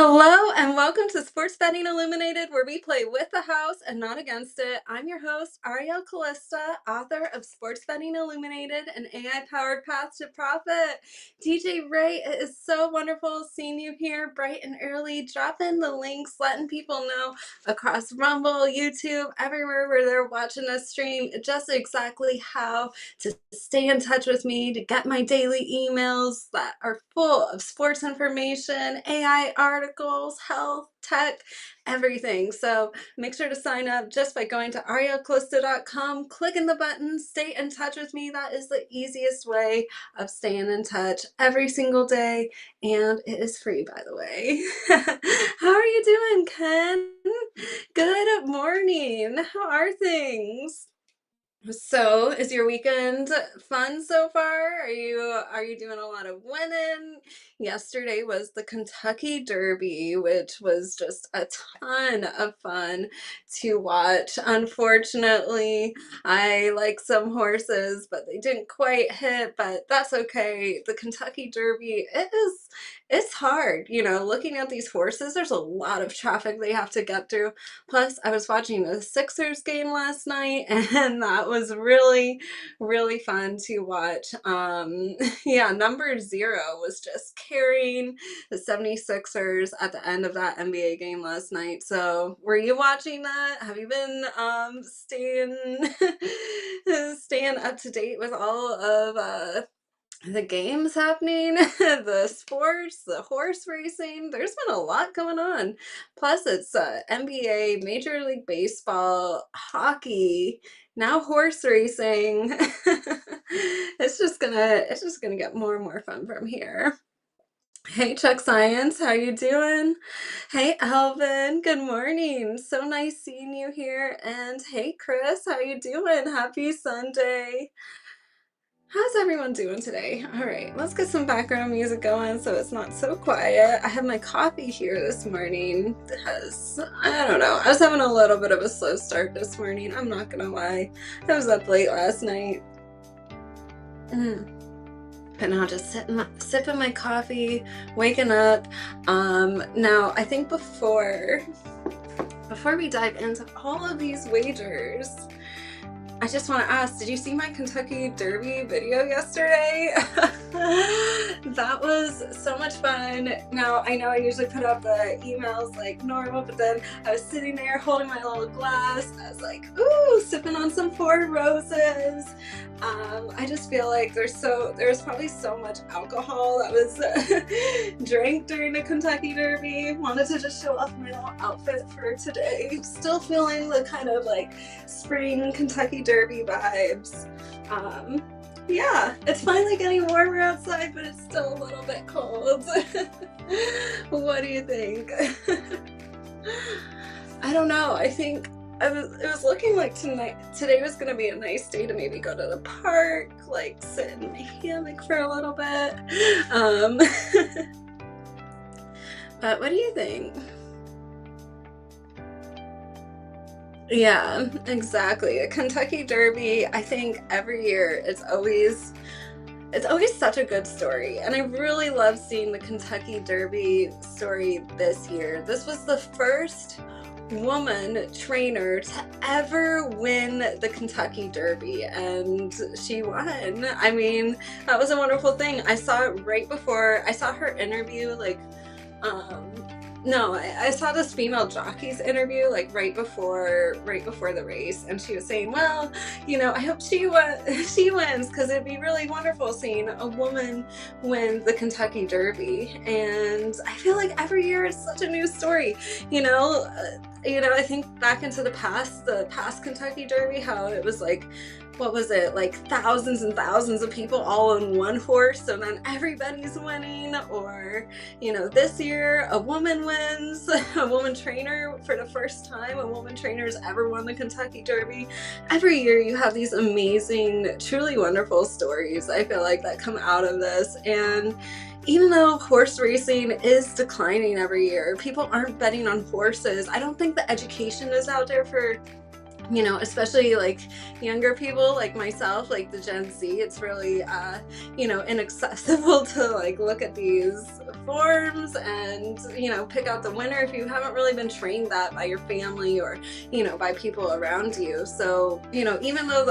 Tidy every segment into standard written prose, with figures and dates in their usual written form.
Hello and welcome to Sports Betting Illuminated, where we play with the house and not against it. I'm your host, Ariel Callista, author of Sports Betting Illuminated, an AI-powered path to profit. DJ Ray, it is so wonderful seeing you here bright and early. Drop in the links, letting people know across Rumble, YouTube, everywhere where they're watching us stream, just exactly how to stay in touch with me, to get my daily emails that are full of sports information, AI articles, health, tech, everything. So make sure to sign up just by going to arielclista.com, clicking the button, stay in touch with me. That is the easiest way of staying in touch every single day, and it is free, by the way. How are you doing, Ken? Good morning. How are things? So, is your weekend fun so far? Are you doing a lot of winning? Yesterday was the Kentucky Derby, which was just a ton of fun to watch. Unfortunately, I like some horses, but they didn't quite hit, but that's okay. The Kentucky Derby, it's hard, looking at these horses, there's a lot of traffic they have to get through. Plus, I was watching the Sixers game last night, and that was really, really fun to watch. Yeah, number 0 was just carrying the 76ers at the end of that NBA game last night. So, were you watching that? Have you been staying up to date with all of the games happening, the sports, the horse racing? There's been a lot going on. Plus, it's NBA, Major League Baseball, hockey, now horse racing. It's just gonna get more and more fun from here. Hey, Chuck Science, how you doing? Hey, Alvin, good morning. So nice seeing you here. And hey, Chris, how you doing? Happy Sunday. How's everyone doing today? All right, let's get some background music going so it's not so quiet. I have my coffee here this morning because, I don't know, I was having a little bit of a slow start this morning. I'm not gonna lie. I was up late last night. But now just sipping my coffee, waking up. Now, I think before we dive into all of these wagers, I just want to ask, did you see my Kentucky Derby video yesterday? That was so much fun. Now, I know I usually put up the emails like normal, but then I was sitting there holding my little glass. I was like, ooh, sipping on some Four Roses. I just feel like there's probably so much alcohol that was drank during the Kentucky Derby. Wanted to just show off my little outfit for today. Still feeling the kind of like spring Kentucky Derby vibes. Yeah, it's finally getting warmer outside, but it's still a little bit cold. What do you think? I don't know. I think it was looking like today was gonna be a nice day to maybe go to the park, like sit in my hammock for a little bit. But what do you think? Yeah, exactly. A Kentucky Derby, I think every year it's always such a good story. And I really love seeing the Kentucky Derby story this year. This was the first woman trainer to ever win the Kentucky Derby, and she won. I mean, that was a wonderful thing. I saw it right before I saw her interview, um no, I saw this female jockey's interview like right before the race, and she was saying, well, I hope she wins, because it'd be really wonderful seeing a woman win the Kentucky Derby. And I feel like every year it's such a new story. I think back into the past Kentucky Derby, how it was like, what was it, like thousands and thousands of people all on one horse, so then everybody's winning. Or this year a woman wins, a woman trainer for the first time, a woman trainer has ever won the Kentucky Derby. Every year you have these amazing, truly wonderful stories, I feel like, that come out of this. And even though horse racing is declining every year, people aren't betting on horses. I don't think the education is out there for you know, especially like younger people like myself, like the Gen Z, it's really, you know, inaccessible to like look at these forms and, you know, pick out the winner if you haven't really been trained that by your family or, you know, by people around you. So, you know, even though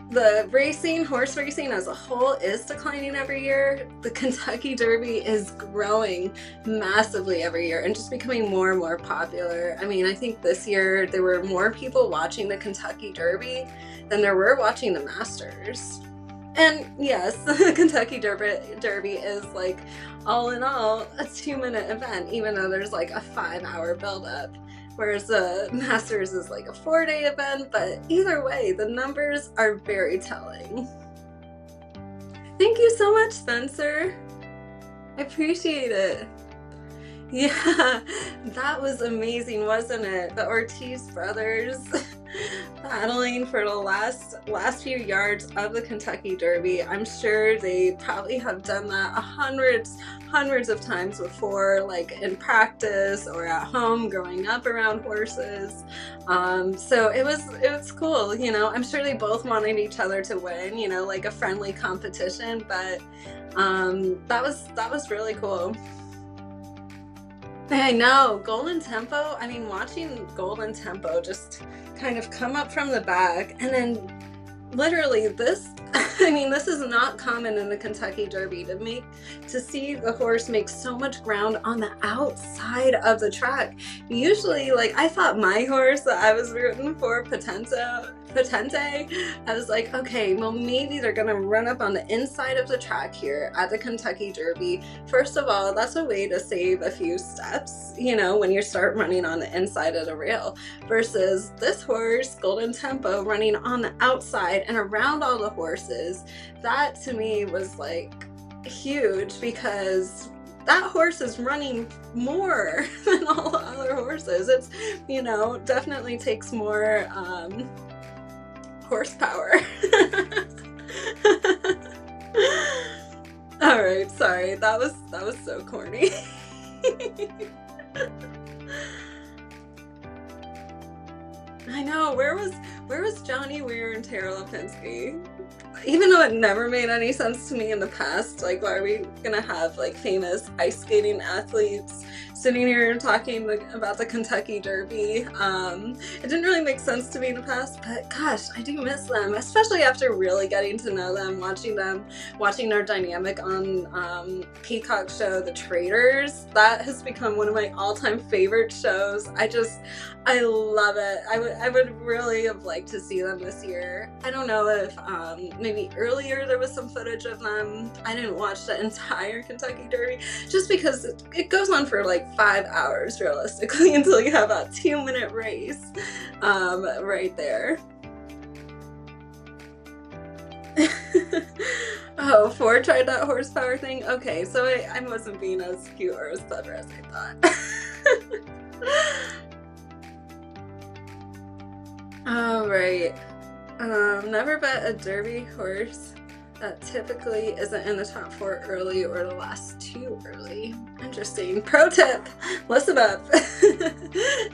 the racing, horse racing as a whole is declining every year, the Kentucky Derby is growing massively every year and just becoming more and more popular. I mean, I think this year there were more people watching the Kentucky Derby than there were watching the Masters. And yes, the Kentucky Derby is like, all in all, a 2-minute event, even though there's like a 5-hour buildup. Whereas the Masters is like a 4-day event, but either way, the numbers are very telling. Thank you so much, Spencer. I appreciate it. Yeah, that was amazing, wasn't it? The Ortiz brothers battling for the last few yards of the Kentucky Derby. I'm sure they probably have done that hundreds of times before, like in practice or at home growing up around horses. So it was cool, you know. I'm sure they both wanted each other to win, you know, like a friendly competition, but that was really cool. I know, Golden Tempo, I mean, watching Golden Tempo just kind of come up from the back and then literally this, I mean, this is not common in the Kentucky Derby to see the horse make so much ground on the outside of the track. Usually, like, I thought my horse that I was rooting for, Potente, I was like, okay, well, maybe they're gonna run up on the inside of the track here at the Kentucky Derby. First of all, that's a way to save a few steps, you know, when you start running on the inside of the rail, versus this horse, Golden Tempo, running on the outside and around all the horses. That to me was like huge, because that horse is running more than all the other horses. It's, you know, definitely takes more horsepower. All right, sorry, that was so corny. I know, where was Johnny Weir and Tara Lipinski? Even though it never made any sense to me in the past, like, why are we gonna have like famous ice skating athletes sitting here talking about the Kentucky Derby? It didn't really make sense to me in the past, but gosh, I do miss them, especially after really getting to know them, watching their dynamic on Peacock's show, The Traders. That has become one of my all-time favorite shows. I love it. I would really have liked to see them this year. I don't know if maybe earlier there was some footage of them. I didn't watch the entire Kentucky Derby just because it goes on for like 5 hours realistically until you have that 2-minute race right there. Oh, Ford tried that horsepower thing? Okay, so I wasn't being as cute or as clever as I thought. All right. Never bet a Derby horse that typically isn't in the top 4 early or the last 2 early. Interesting. Pro tip, listen up.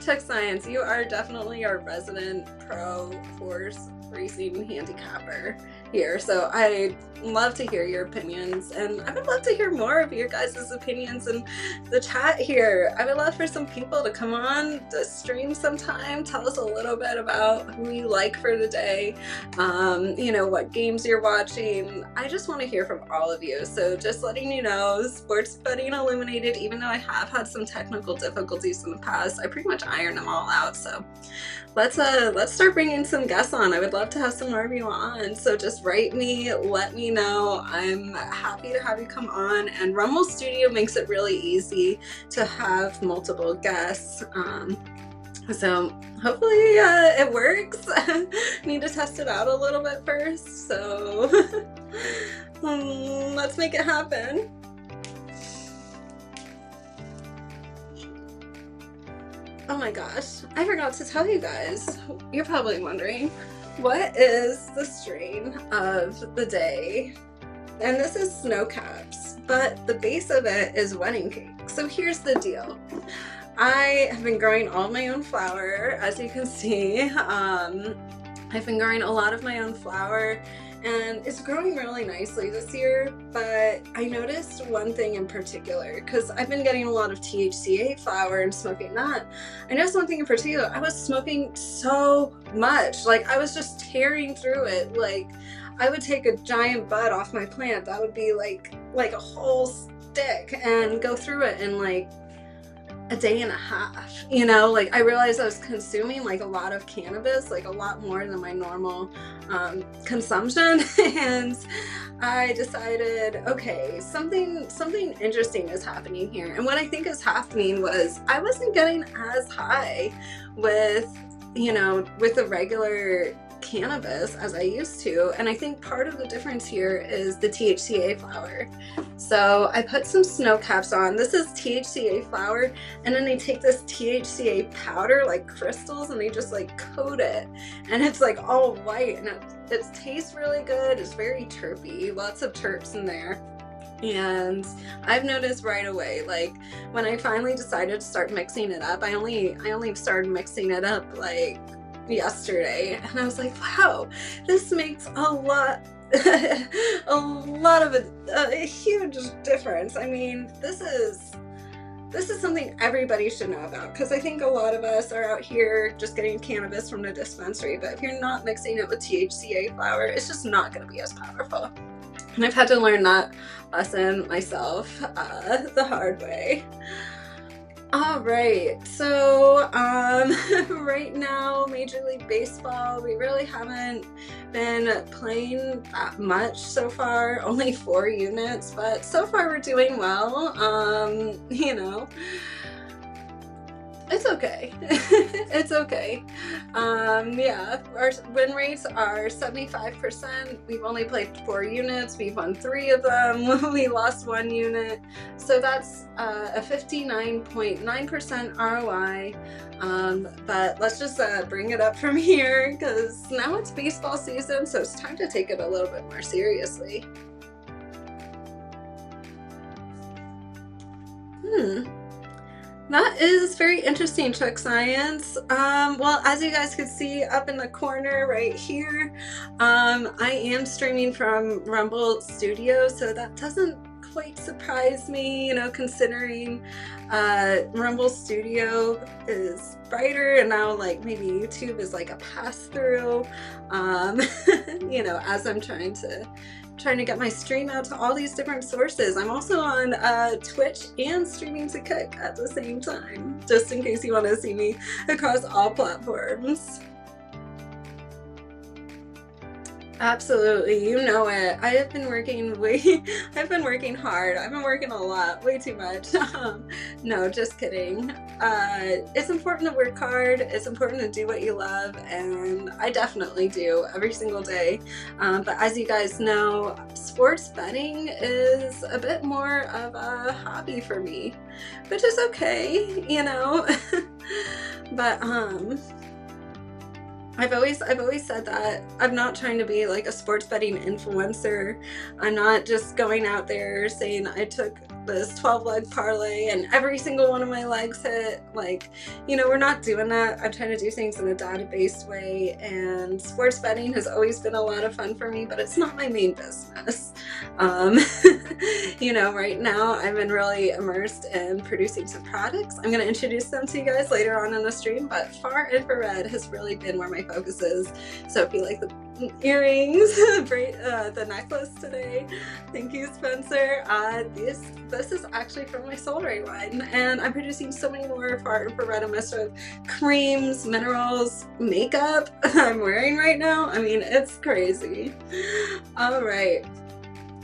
Check Science, you are definitely our resident pro horse racing handicapper here, so I'd love to hear your opinions, and I would love to hear more of your guys' opinions in the chat here. I would love for some people to come on the stream sometime, tell us a little bit about who you like for the day, you know, what games you're watching. I just want to hear from all of you. So just letting you know, Sports Betting Illuminated, even though I have had some technical difficulties in the past, I pretty much ironed them all out. So let's start bringing some guests on. I would love to have some more of you on. So just write me, let me know. I'm happy to have you come on, and Rumble Studio makes it really easy to have multiple guests. So hopefully it works. Need to test it out a little bit first, so let's make it happen. Oh my gosh, I forgot to tell you guys. You're probably wondering, what is the strain of the day? And this is snow caps, but the base of it is wedding cake. So here's the deal. I have been growing all my own flour, as you can see. I've been growing a lot of my own flour, and it's growing really nicely this year, but I noticed one thing in particular, because I've been getting a lot of THCA flour and smoking that. I noticed one thing in particular. I was smoking so much. Like, I was just tearing through it. Like, I would take a giant bud off my plant. That would be like a whole stick, and go through it in like a day and a half. Like, I realized I was consuming like a lot of cannabis, like a lot more than my normal consumption. And I decided, okay, something interesting is happening here. And what I think is happening was I wasn't getting as high with the regular cannabis as I used to, and I think part of the difference here is the THCA flower. So I put some snow caps on. This is THCA flower, and then they take this THCA powder, like crystals, and they just like coat it, and it's like all white, and it tastes really good. It's very terpy, lots of terps in there. And I've noticed right away, like when I finally decided to start mixing it up, I only started mixing it up like yesterday, and I was like, wow, this makes a lot of a huge difference. I mean, this is something everybody should know about, because I think a lot of us are out here just getting cannabis from the dispensary, but if you're not mixing it with THCA flower, it's just not going to be as powerful. And I've had to learn that lesson myself the hard way. All right, so right now, Major League Baseball, we really haven't been playing that much so far, only 4 units, but so far we're doing well. It's okay. It's okay. Yeah, our win rates are 75%. We've only played 4 units. We've won 3 of them. We lost 1 unit. So that's a 59.9% ROI. But let's just bring it up from here, because now it's baseball season, so it's time to take it a little bit more seriously. That is very interesting, Chuck Science. Well, as you guys can see up in the corner right here, I am streaming from Rumble Studio, so that doesn't quite surprise me, considering Rumble Studio is brighter, and now like maybe YouTube is like a pass-through, as I'm trying to get my stream out to all these different sources. I'm also on Twitch and streaming to Kick at the same time, just in case you want to see me across all platforms. Absolutely, you know it. I have been working I've been working hard. I've been working a lot, way too much. No, just kidding. It's important to work hard. It's important to do what you love, and I definitely do every single day. But as you guys know, sports betting is a bit more of a hobby for me, which is okay, But I've always said that I'm not trying to be like a sports betting influencer. I'm not just going out there saying I took this 12-leg parlay and every single one of my legs hit. Like, we're not doing that. I'm trying to do things in a database way, and sports betting has always been a lot of fun for me, but it's not my main business. Right now I've been really immersed in producing some products. I'm going to introduce them to you guys later on in the stream, but far infrared has really been where my focus is. So if you like the earrings, the necklace today, thank you, Spencer. This is actually from my Soul Ray line, and I'm producing so many more far infrared emissive creams, minerals, makeup I'm wearing right now. I mean, it's crazy. All right.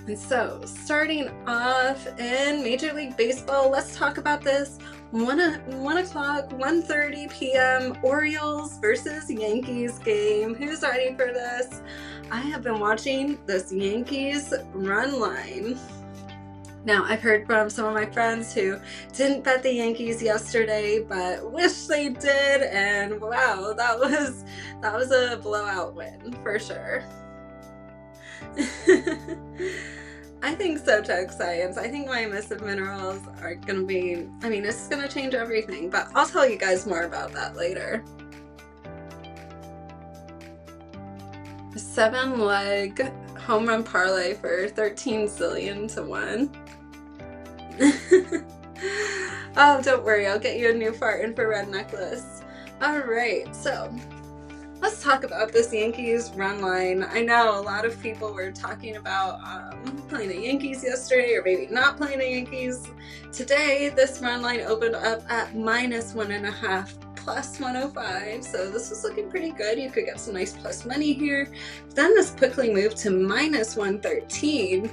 And so, starting off in Major League Baseball, let's talk about this 1:30 p.m. Orioles versus Yankees game. Who's ready for this? I have been watching this Yankees run line. Now, I've heard from some of my friends who didn't bet the Yankees yesterday, but wish they did, and wow, that was a blowout win for sure. I think so, Tech Science. I think my emissive minerals are gonna be, I mean, it's gonna change everything, but I'll tell you guys more about that later. 7-leg home run parlay for 13 zillion to 1. Oh, don't worry, I'll get you a new far infrared necklace. Alright, so let's talk about this Yankees run line. I know a lot of people were talking about playing the Yankees yesterday, or maybe not playing the Yankees. Today, this run line opened up at -1.5, plus 105, so this was looking pretty good. You could get some nice plus money here. Then this quickly moved to -113,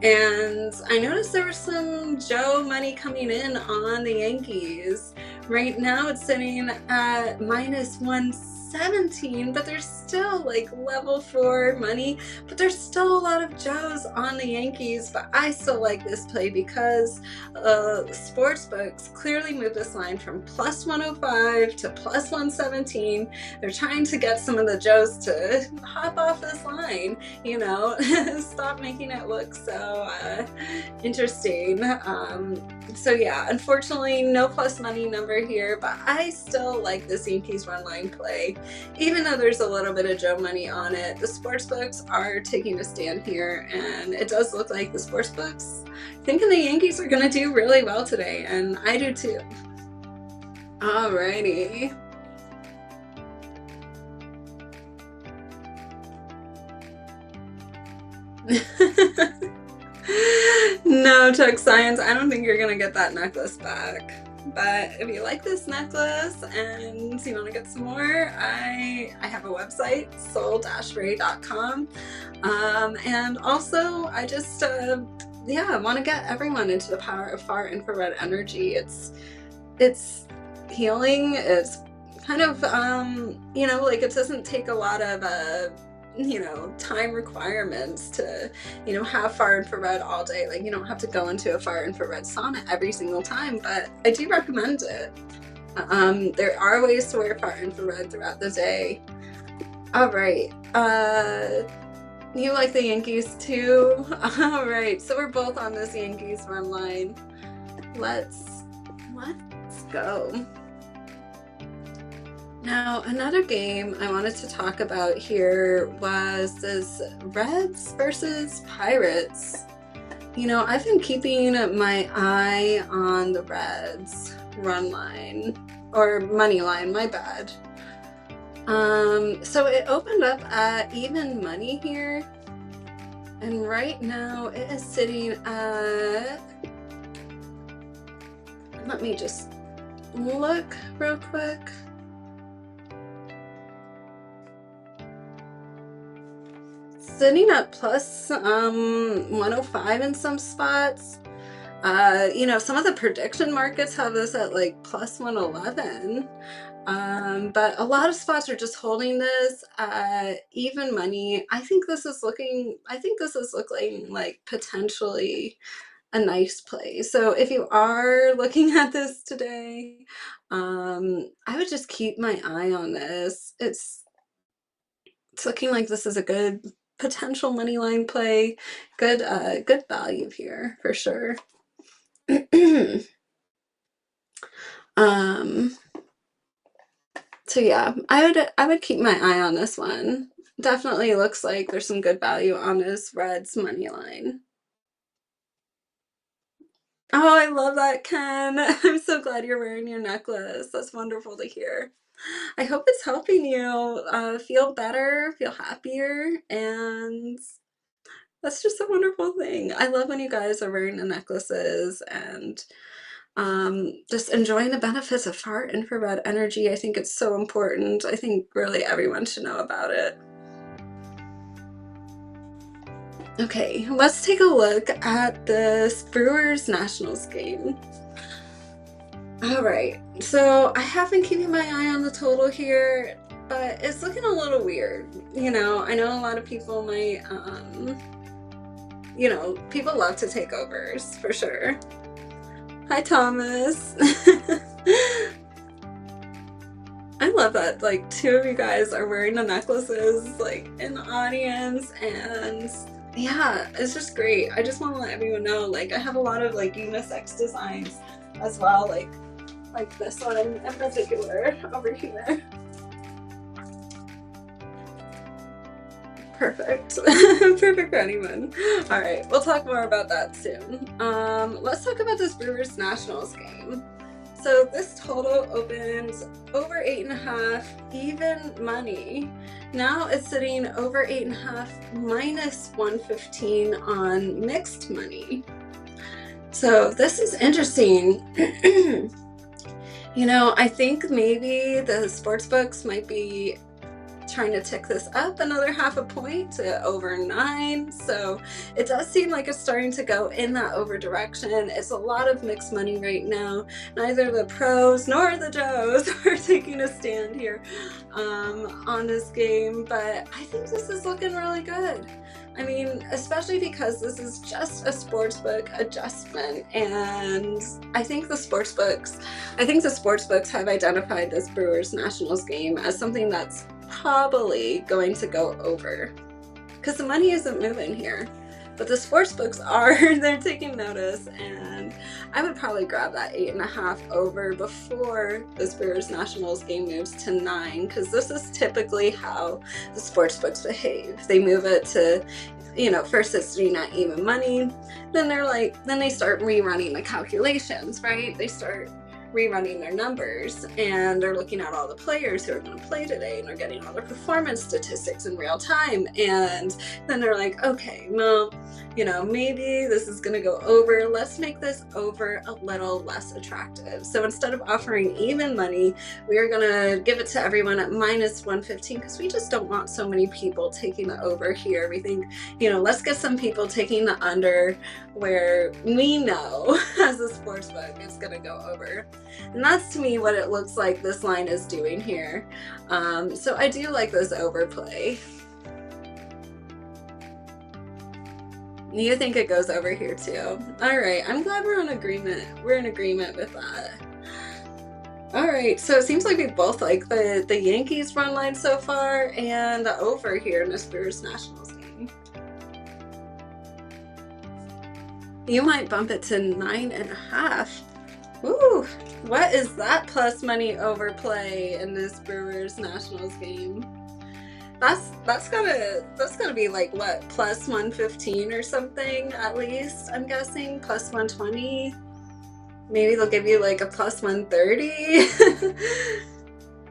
and I noticed there was some Joe money coming in on the Yankees. Right now it's sitting at -117, but there's still like level 4 money, but there's still a lot of Joes on the Yankees. But I still like this play because sportsbooks clearly moved this line from +105 to +117. They're trying to get some of the Joes to hop off this line, you know, stop making it look so interesting. So yeah, unfortunately no plus money number here, but I still like this Yankees run line play. Even though there's a little bit of Joe money on it, the sportsbooks are taking a stand here, and it does look like the sportsbooks thinking the Yankees are going to do really well today, and I do too. Alrighty. No, Tech Science, I don't think you're gonna get that necklace back. But if you like this necklace and you want to get some more, I have a website, soul-ray.com. And also I just yeah, want to get everyone into the power of far infrared energy. It's healing. It's kind of you know, like, it doesn't take a lot of you know, time requirements to, you know, have far infrared all day. Like, you don't have to go into a far infrared sauna every single time, but I do recommend it. There are ways to wear far infrared throughout the day. All right, you like the Yankees too? All right, so we're both on this Yankees run line. Let's go. Now, another game I wanted to talk about here was this Reds versus Pirates. You know, I've been keeping my eye on the Reds run line, or money line, my bad. So it opened up at even money here, and right now it is sitting at, let me just look real quick. Sitting at plus 105 in some spots. You know, some of the prediction markets have this at like plus 111. But a lot of spots are just holding this even money. I think this is looking like potentially a nice play. So if you are looking at this today, I would just keep my eye on this. It's looking like this is a good potential money line play. Good good value here for sure. So yeah, I would keep my eye on this one. Definitely looks like there's some good value on this Reds money line. Oh, I love that, Ken. I'm so glad you're wearing your necklace. That's wonderful to hear. I hope it's helping you feel better, feel happier, and that's just a wonderful thing. I love when you guys are wearing the necklaces and just enjoying the benefits of far infrared energy. I think it's so important. I think really everyone should know about it. Okay, let's take a look at this Brewers Nationals game. All right, so I have been keeping my eye on the total here, but it's looking a little weird. You know, I know a lot of people might, you know, people love to take overs for sure. Hi, Thomas. I love that, like, two of you guys are wearing the necklaces, like, in the audience, and yeah, it's just great. I just want to let everyone know, like, I have a lot of like unisex designs as well, like this one in particular over here. Perfect. Perfect for anyone. All right, we'll talk more about that soon. Let's talk about this Brewers Nationals game. So this total opens over 8.5, even money. Now it's sitting over 8.5 minus 115 on mixed money. So this is interesting. You know, I think maybe the sports books might be trying to tick this up another half a point to over 9. So it does seem like it's starting to go in that over direction. It's a lot of mixed money right now. Neither the pros nor the Joes are taking a stand here on this game, but I think this is looking really good. I mean, especially because this is just a sportsbook adjustment, and I think the sportsbooks have identified this Brewers Nationals game as something that's probably going to go over, because the money isn't moving here, but the sports books are. They're taking notice, and I would probably grab that 8.5 over before this Brewers Nationals game moves to 9, because this is typically how the sports books behave. They move it to, you know, first it's sitting at even money, then they start rerunning the calculations, right? They start rerunning their numbers, and they're looking at all the players who are going to play today, and they're getting all the performance statistics in real time, and then they're like, okay, well, you know, maybe this is going to go over. Let's make this over a little less attractive. So instead of offering even money, we are going to give it to everyone at minus 115, because we just don't want so many people taking the over here. We think, you know, let's get some people taking the under where we know as a sports book it's going to go over. And that's, to me, what it looks like this line is doing here. So I do like this overplay. You think it goes over here too? All right, I'm glad we're in agreement. We're in agreement with that. All right, so it seems like we both like the Yankees run line so far and the over here in this Brewers Nationals game. You might bump it to 9.5. Ooh, what is that plus money overplay in this Brewers Nationals game? That's gotta be like, what, plus 115 or something at least, I'm guessing, plus 120. Maybe they'll give you like a plus 130.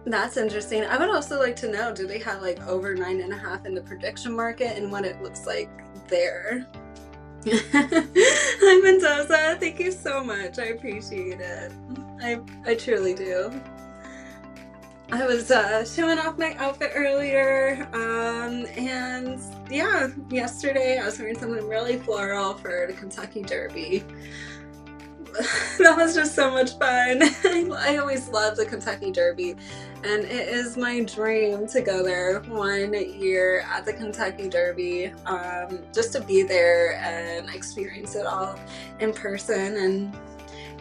That's interesting. I would also like to know, do they have like over 9.5 in the prediction market and what it looks like there? Hi Mendoza, thank you so much. I appreciate it. I truly do. I was showing off my outfit earlier, and yeah, yesterday I was wearing something really floral for the Kentucky Derby. That was just so much fun. I always love the Kentucky Derby, and it is my dream to go there one year at the Kentucky Derby, just to be there and experience it all in person. And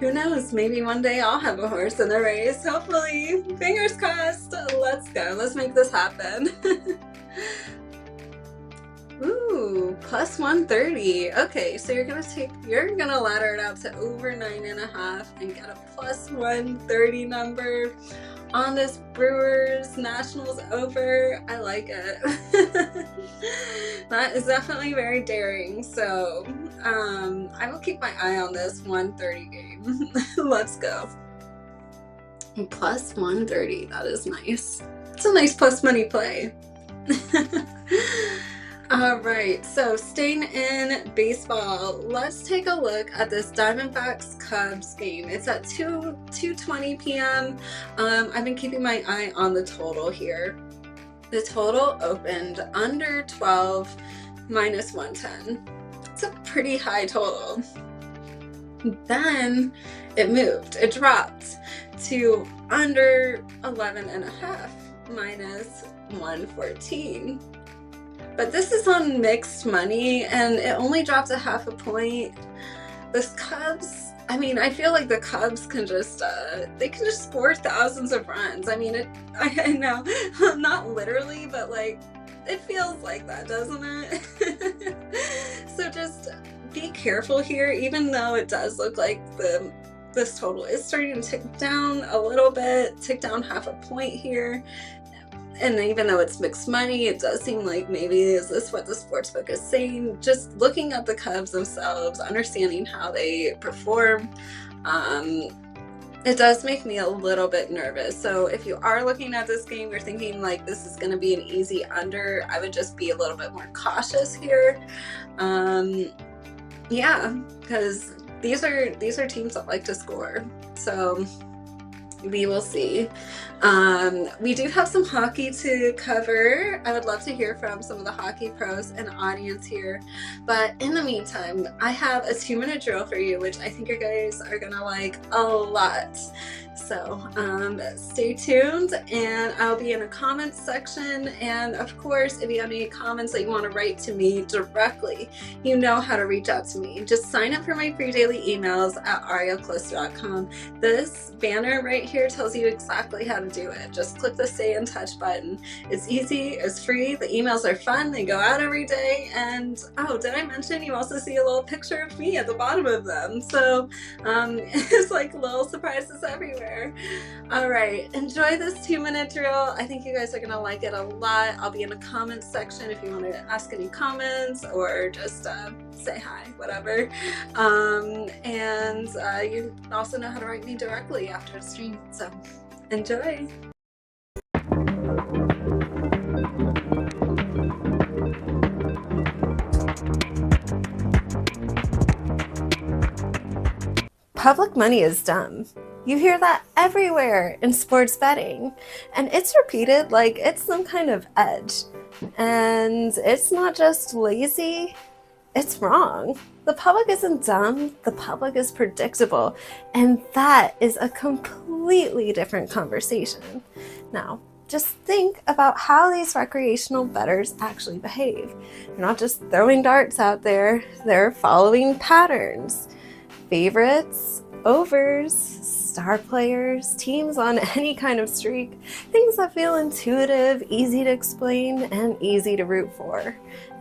who knows, maybe one day I'll have a horse in the race, hopefully. Fingers crossed. Let's go. Let's make this happen. Ooh, plus 130. Okay, so you're gonna ladder it out to over 9.5 and get a plus 130 number on this Brewers Nationals over. I like it. That is definitely very daring. So I will keep my eye on this 130 game. Let's go. Plus 130. That is nice. It's a nice plus money play. All right, so staying in baseball, let's take a look at this Diamondbacks Cubs game. It's at 2:20 p.m. I've been keeping my eye on the total here. The total opened under 12, minus 110. It's a pretty high total. Then it moved. It dropped to under 11.5, minus 114. But this is on mixed money, and it only dropped a half a point. This Cubs, I mean, I feel like the Cubs can just, they can just score thousands of runs. I mean, I know, not literally, but like, it feels like that, doesn't it? So just be careful here, even though it does look like this total is starting to tick down a little bit, tick down half a point here. And even though it's mixed money, it does seem like maybe is this what the sportsbook is saying? Just looking at the Cubs themselves, understanding how they perform, it does make me a little bit nervous. So if you are looking at this game, you're thinking like this is going to be an easy under, I would just be a little bit more cautious here. Yeah, because these are teams that like to score. So we will see. We do have some hockey to cover. I would love to hear from some of the hockey pros and audience here. But in the meantime, I have a 2-minute drill for you, which I think you guys are gonna like a lot. So stay tuned, and I'll be in a comments section. And of course, if you have any comments that you want to write to me directly, you know how to reach out to me. Just sign up for my free daily emails at arielcalista.com. This banner right here tells you exactly how to do it. Just click the Stay in Touch button. It's easy, it's free, the emails are fun, they go out every day, and oh, did I mention you also see a little picture of me at the bottom of them? So it's like little surprises everywhere. All right, enjoy this 2-minute drill. I think you guys are gonna like it a lot. I'll be in the comments section if you want to ask any comments or just say hi, whatever. And you also know how to write me directly after the stream, so enjoy. Public money is dumb. You hear that everywhere in sports betting, and it's repeated like it's some kind of edge. And it's not just lazy, it's wrong. The public isn't dumb, the public is predictable, and that is a completely different conversation. Now, just think about how these recreational bettors actually behave. They're not just throwing darts out there, they're following patterns. Favorites, overs, star players, teams on any kind of streak, things that feel intuitive, easy to explain, and easy to root for.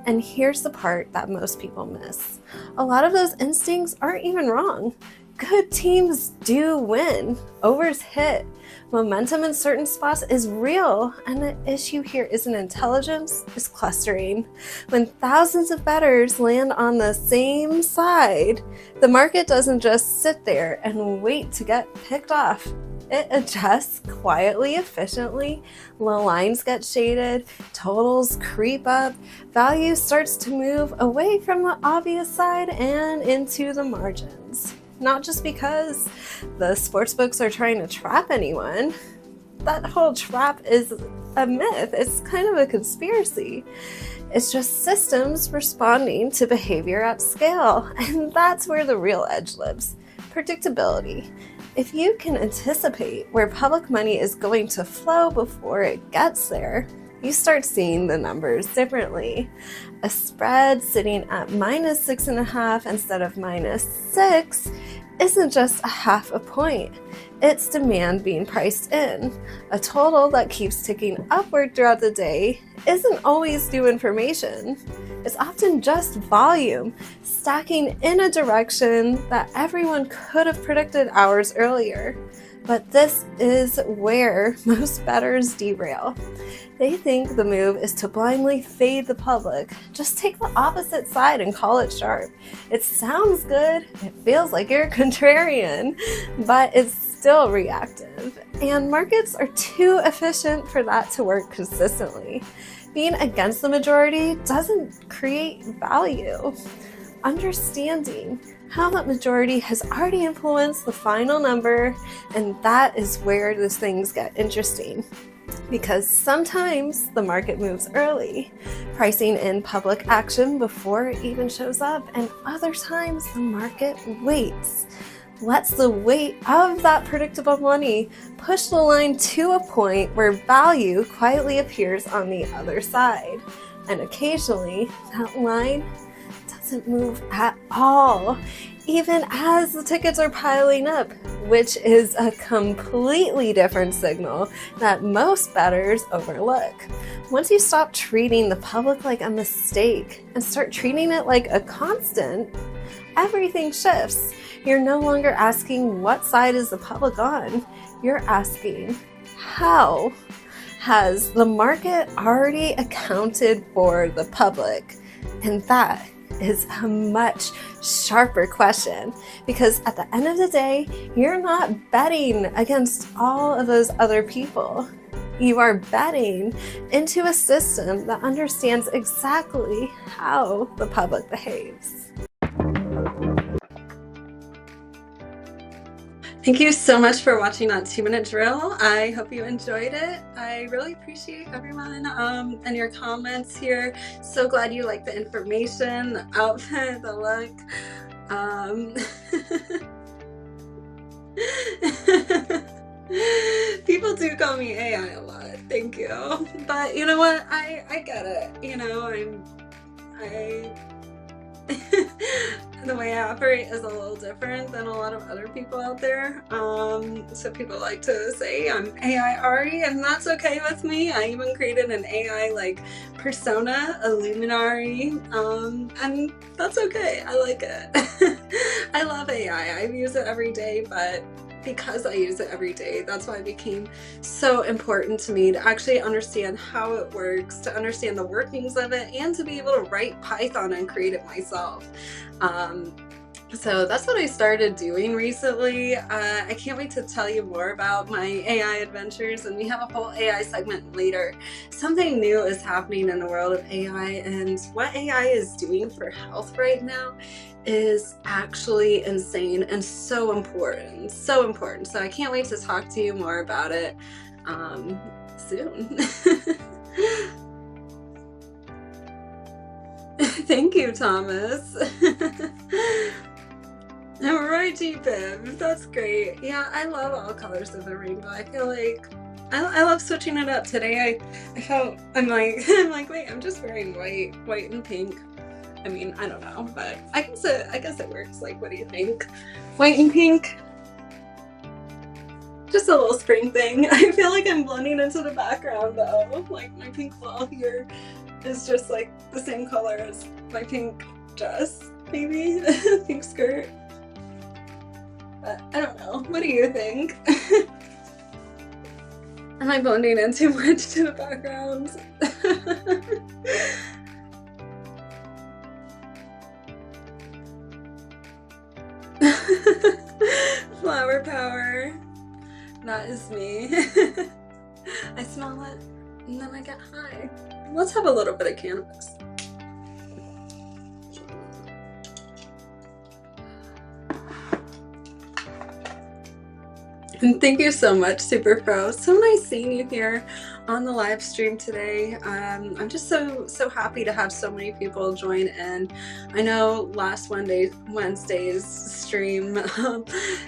And here's the part that most people miss. A lot of those instincts aren't even wrong. Good teams do win. Overs hit. Momentum in certain spots is real, and the issue here isn't intelligence, it's clustering. When thousands of bettors land on the same side, the market doesn't just sit there and wait to get picked off. It adjusts quietly, efficiently, the lines get shaded, totals creep up, value starts to move away from the obvious side and into the margins. Not just because the sportsbooks are trying to trap anyone. That whole trap is a myth. It's kind of a conspiracy. It's just systems responding to behavior at scale. And that's where the real edge lives. Predictability. If you can anticipate where public money is going to flow before it gets there, you start seeing the numbers differently. A spread sitting at -6.5 instead of -6 isn't just a half a point. It's demand being priced in. A total that keeps ticking upward throughout the day isn't always new information. It's often just volume, stacking in a direction that everyone could have predicted hours earlier. But this is where most bettors derail. They think the move is to blindly fade the public. Just take the opposite side and call it sharp. It sounds good, it feels like you're contrarian, but it's still reactive. And markets are too efficient for that to work consistently. Being against the majority doesn't create value. Understanding how that majority has already influenced the final number, and that is where these things get interesting. Because sometimes the market moves early, pricing in public action before it even shows up, and other times the market waits, lets the weight of that predictable money push the line to a point where value quietly appears on the other side. And occasionally, that line doesn't move at all. even as the tickets are piling up, which is a completely different signal that most bettors overlook. Once you stop treating the public like a mistake and start treating it like a constant, everything shifts. You're no longer asking what side is the public on. You're asking, how has the market already accounted for the public? And that is a much sharper question, because at the end of the day, you're not betting against all of those other people. You are betting into a system that understands exactly how the public behaves. Thank you so much for watching that 2-minute drill. I hope you enjoyed it. I really appreciate everyone and your comments here. So glad you liked the information, the outfit, the look. People do call me AI a lot. Thank you. But you know what? I get it. You know, the way I operate is a little different than a lot of other people out there. So people like to say I'm AI Ari, and that's okay with me. I even created an AI like persona, Illuminary, and that's okay. I like it. I love AI. I use it every day, but because I use it every day, that's why it became so important to me to actually understand how it works, to understand the workings of it, and to be able to write Python and create it myself. So that's what I started doing recently. I can't wait to tell you more about my AI adventures, and we have a whole AI segment later. Something new is happening in the world of AI, and what AI is doing for health right now is actually insane and so important, so important. So I can't wait to talk to you more about it soon. Thank you, Thomas. Alright, G-Bib, that's great. Yeah, I love all colors of the rainbow. I feel like I love switching it up. Today I'm like, wait, I'm just wearing white and pink. I mean, I don't know, but I guess it works. Like, what do you think? White and pink? Just a little spring thing. I feel like I'm blending into the background though. Like, my pink wall here is just like the same color as my pink dress, maybe. Pink skirt. But I don't know. What do you think? Am I blending in too much to the background? Flower power. That is me. I smell it and then I get high. Let's have a little bit of cannabis. And thank you so much, Super Pro. So nice seeing you here on the live stream today. I'm just so happy to have so many people join in. I know last Wednesday's stream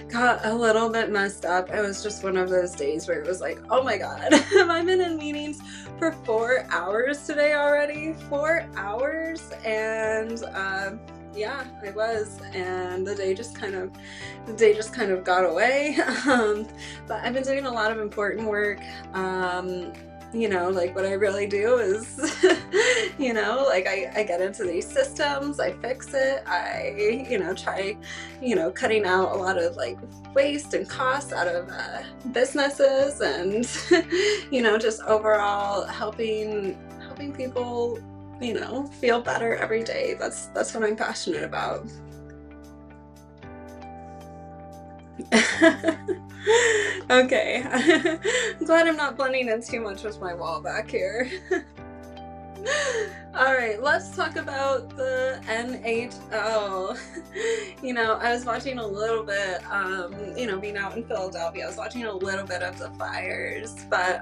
got a little bit messed up. It was just one of those days where it was like, oh my god, have I been in meetings for 4 hours today already? 4 hours, and yeah, I was, and the day just kind of got away. But I've been doing a lot of important work. You know, like what I really do is, you know, like I get into these systems, I fix it, I, you know, try, you know, cutting out a lot of like waste and costs out of businesses, and, you know, just overall helping people, you know, feel better every day. That's what I'm passionate about. Okay. I'm glad I'm not blending in too much with my wall back here. Alright, let's talk about the NHL. You know, I was watching a little bit, you know, being out in Philadelphia, I was watching a little bit of the Flyers, but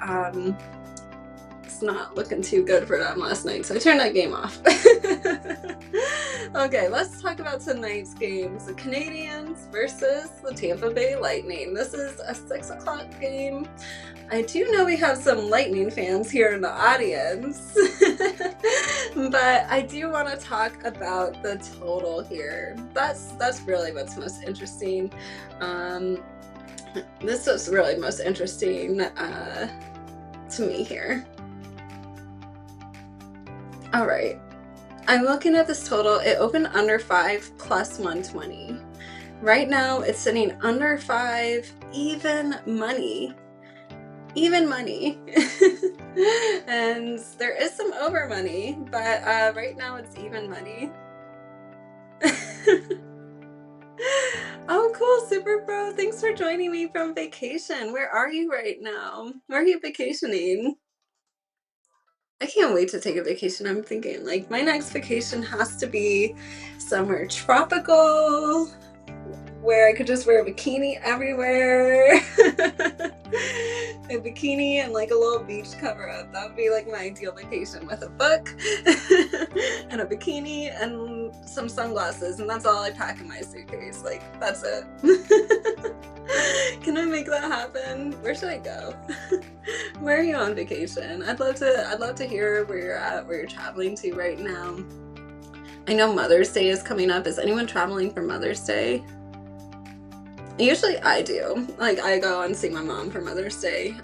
was not looking too good for them last night, so I turned that game off. Okay, let's talk about tonight's games. The Canadiens versus the Tampa Bay Lightning. This is a 6 o'clock game. I do know we have some Lightning fans here in the audience, but I do want to talk about the total here. That's really what's most interesting. This is really most interesting to me here. All right. I'm looking at this total. It opened under 5 plus 120. Right now it's sitting under 5, even money. Even money. And there is some over money, but right now it's even money. Oh, cool, Super Pro. Thanks for joining me from vacation. Where are you right now? Where are you vacationing? I can't wait to take a vacation. I'm thinking like my next vacation has to be somewhere tropical where I could just wear a bikini everywhere. A bikini and like a little beach cover up. That would be like my ideal vacation, with a book and a bikini and some sunglasses, and that's all I pack in my suitcase. Like, that's it. Can I make that happen? Where should I go? Where are you on vacation? I'd love to hear where you're at, where you're traveling to right now. I know Mother's Day is coming up. Is anyone traveling for Mother's Day? Usually I do. Like, I go and see my mom for Mother's Day.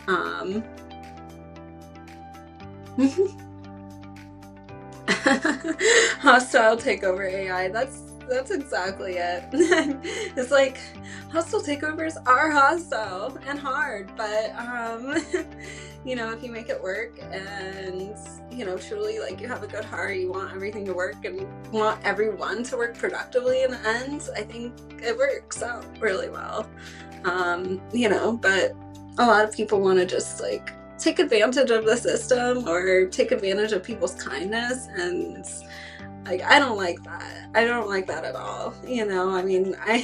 Hostile takeover AI. That's exactly it. It's like, hostile takeovers are hostile and hard, but you know, if you make it work and, you know, truly like you have a good heart, you want everything to work and want everyone to work productively in the end, I think it works out really well. You know, but a lot of people want to just like take advantage of the system or take advantage of people's kindness, and like, I don't like that. I don't like that at all. You know, I mean, I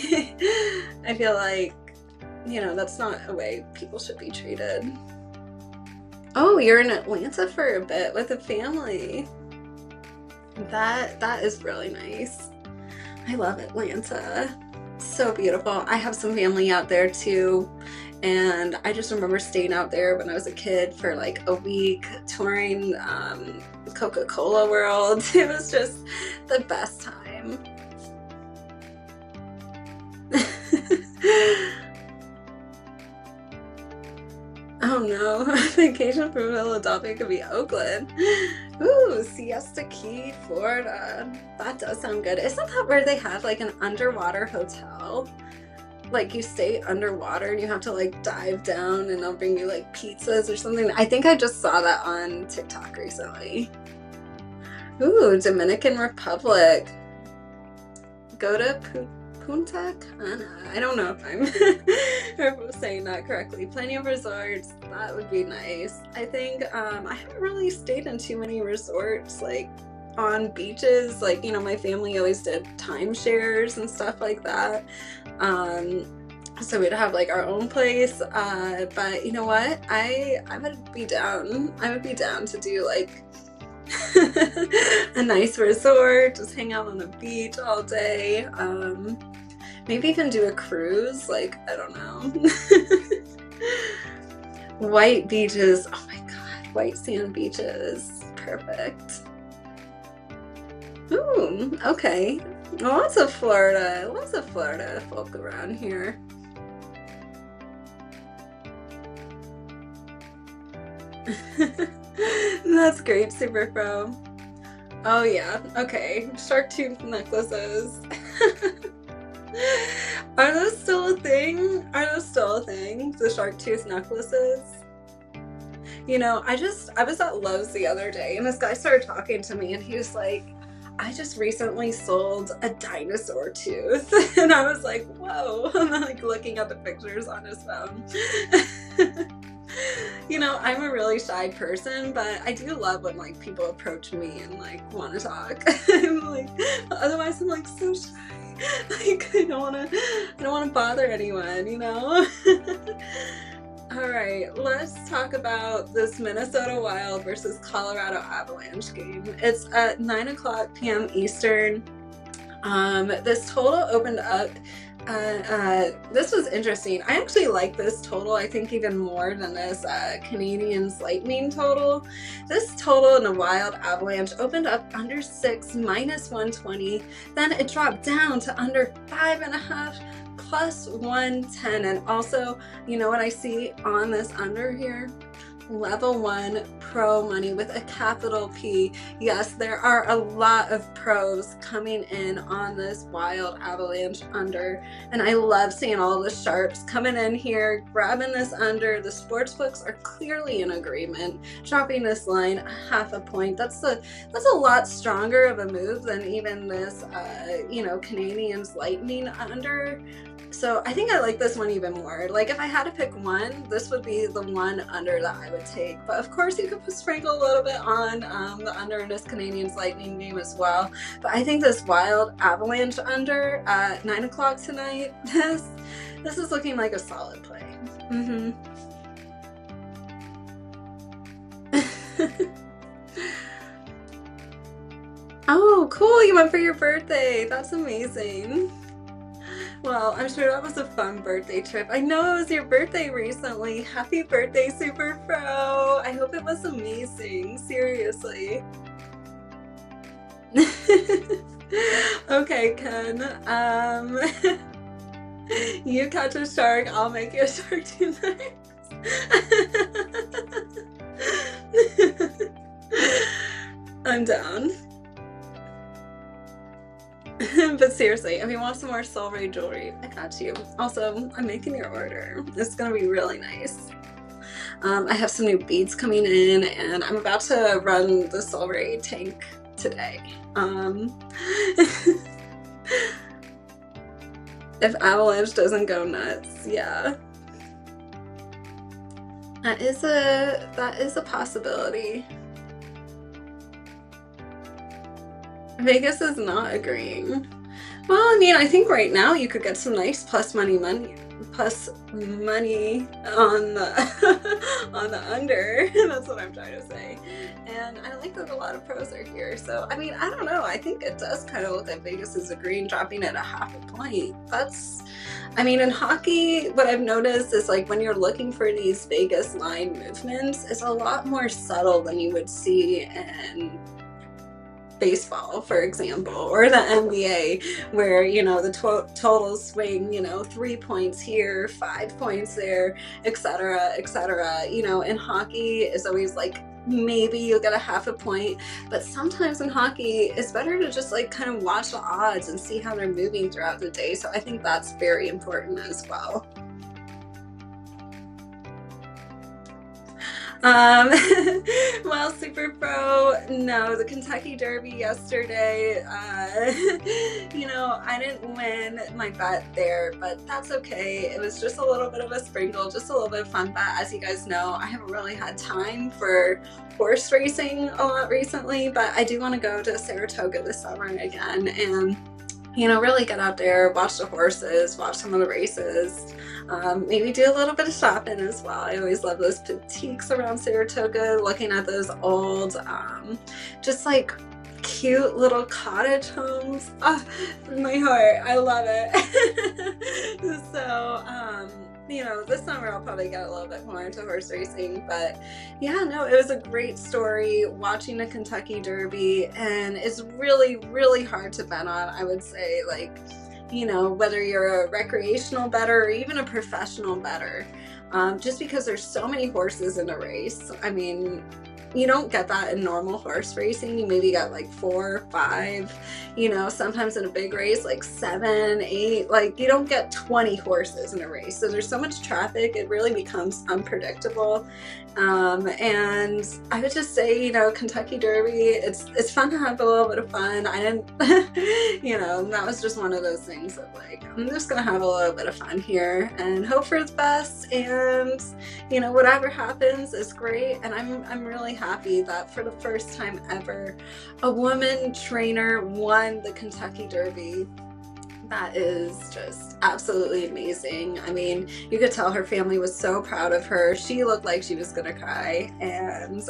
feel like, you know, that's not a way people should be treated. Oh, you're in Atlanta for a bit with a family. That is really nice. I love Atlanta. So beautiful. I have some family out there too. And I just remember staying out there when I was a kid for like a week, touring Coca-Cola World. It was just the best time. Oh no, vacation from Philadelphia could be Oakland. Ooh, Siesta Key, Florida. That does sound good. Isn't that where they have like an underwater hotel? Like, you stay underwater and you have to like dive down and they'll bring you like pizzas or something. I think I just saw that on TikTok recently. Ooh, Dominican Republic. Go to Punta Cana. I don't know if I'm saying that correctly. Plenty of resorts. That would be nice. I think I haven't really stayed in too many resorts like on beaches. Like, you know, my family always did timeshares and stuff like that. So we'd have like our own place. But you know what? I would be down. I would be down to do like a nice resort, just hang out on the beach all day. Maybe even do a cruise, like, I don't know. White beaches, oh my god, white sand beaches, perfect. Ooh, okay. Lots of Florida folk around here. That's great, Super Pro. Oh yeah, okay. Shark tooth necklaces. Are those still a thing? Are those still a thing? The shark tooth necklaces? You know, I was at Lowe's the other day and this guy started talking to me and he was like, I just recently sold a dinosaur tooth. And I was like, whoa. I'm like looking at the pictures on his phone. You know, I'm a really shy person, but I do love when like people approach me and like want to talk. I'm like, otherwise I'm like so shy. Like, I don't want to bother anyone, you know. All right, let's talk about this Minnesota Wild versus Colorado Avalanche game. It's at 9 p.m. Eastern. This total opened up. This was interesting. I actually like this total, I think, even more than this Canadiens Lightning total. This total in the Wild Avalanche opened up under 6, -120. Then it dropped down to under 5.5, +110. And also, you know what I see on this under here? Level 1 pro money with a capital P. Yes, there are a lot of pros coming in on this Wild Avalanche under, and I love seeing all the sharps coming in here, grabbing this under. The sportsbooks are clearly in agreement, dropping this line 0.5 point. That's a lot stronger of a move than even this Canadiens Lightning under. So I think I like this one even more. Like, if I had to pick one, this would be the one under that I would take. But of course, you could sprinkle a little bit on the under in this Canadiens Lightning game as well. But I think this Wild Avalanche under at 9 o'clock tonight, this is looking like a solid play. Oh, cool. You went for your birthday. That's amazing. Well, I'm sure that was a fun birthday trip. I know it was your birthday recently. Happy birthday, Super Pro. I hope it was amazing. Seriously. Okay, Ken. You catch a shark, I'll make you a shark tonight. I'm down. But seriously, if you want some more Soul Ray jewelry, I got you. Also, I'm making your order. It's gonna be really nice. I have some new beads coming in, and I'm about to run the Soul Ray tank today. If Avalanche doesn't go nuts, yeah. That is a possibility. Vegas is not agreeing. Well, I mean, I think right now you could get some nice plus money on the on the under. That's what I'm trying to say. And I like that a lot of pros are here. So I mean, I don't know. I think it does kind of look like Vegas is agreeing, dropping it 0.5 point. I mean, in hockey, what I've noticed is, like, when you're looking for these Vegas line movements, it's a lot more subtle than you would see in baseball, for example, or the NBA, where, you know, the totals swing, you know, 3 points here, 5 points there, etc., etc. You know, in hockey, it's always like maybe you'll get 0.5 point, but sometimes in hockey, it's better to just like kind of watch the odds and see how they're moving throughout the day. So I think that's very important as well. Well, Super Pro, no, the Kentucky Derby yesterday, you know, I didn't win my bet there, but that's okay. It was just a little bit of a sprinkle, just a little bit of fun bet. As you guys know, I haven't really had time for horse racing a lot recently, but I do want to go to Saratoga this summer again and, you know, really get out there, watch the horses, watch some of the races, maybe do a little bit of shopping as well. I always love those boutiques around Saratoga, looking at those old, just like cute little cottage homes. Oh, my heart, I love it. So, you know, this summer I'll probably get a little bit more into horse racing, but yeah, no, it was a great story watching the Kentucky Derby, and it's really, really hard to bet on, I would say, like, you know, whether you're a recreational bettor or even a professional bettor, just because there's so many horses in a race. I mean, you don't get that in normal horse racing. You maybe got like 4 or 5, you know, sometimes in a big race, like 7, 8, like you don't get 20 horses in a race. So there's so much traffic, it really becomes unpredictable. And I would just say, you know, Kentucky Derby, it's fun to have a little bit of fun. I didn't, you know, that was just one of those things of like, I'm just gonna have a little bit of fun here and hope for the best, and, you know, whatever happens is great. And I'm really happy that for the first time ever, a woman trainer won the Kentucky Derby. That is just absolutely amazing. I mean, you could tell her family was so proud of her. She looked like she was gonna cry, and